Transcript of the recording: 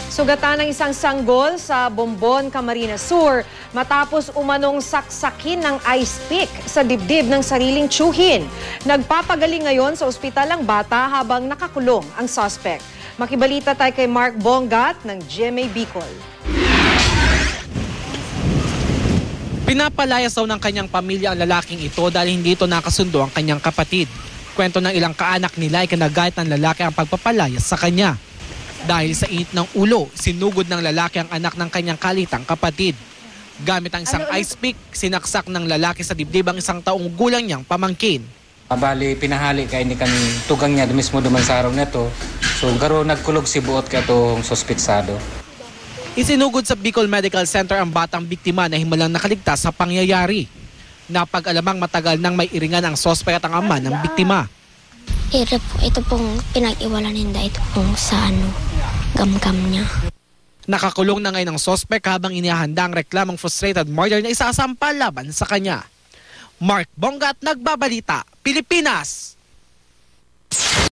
Sugatan ng isang sanggol sa Bombon, Camarines Sur matapos umanong saksakin ng ice pick sa dibdib ng sariling tiyuhin. Nagpapagaling ngayon sa ospital ang bata habang nakakulong ang suspect. Makibalita tayo kay Mark Bongat ng GMA Bicol. Pinapalayas daw ng kanyang pamilya ang lalaking ito dahil hindi ito nakasundo ang kanyang kapatid. Kwento ng ilang kaanak nila ay kinagayat ng lalaki ang pagpapalayas sa kanya. Dahil sa init ng ulo, sinugod ng lalaki ang anak ng kanyang kalitang kapatid. Gamit ang isang ice pick, sinaksak ng lalaki sa dibdib ang isang taong gulang niyang pamangkin. Bali, pinahali kay ni kan tugang niya mismo duman sa araw na to. So, garo nagkulog si buot ka itong suspitsado. Isinugod sa Bicol Medical Center ang batang biktima na himalang nakaligtas sa pangyayari. Napag-alamang matagal nang may iringan ang sospek at ang ama ng biktima. Ito pong pinag-iwalan ninda, ito pong sa gamgam niya. Nakakulong na ngayon ang sospek habang inihahanda ang reklamong frustrated murder na isasampa laban sa kanya. Mark Bongat, Nagbabalita, Pilipinas!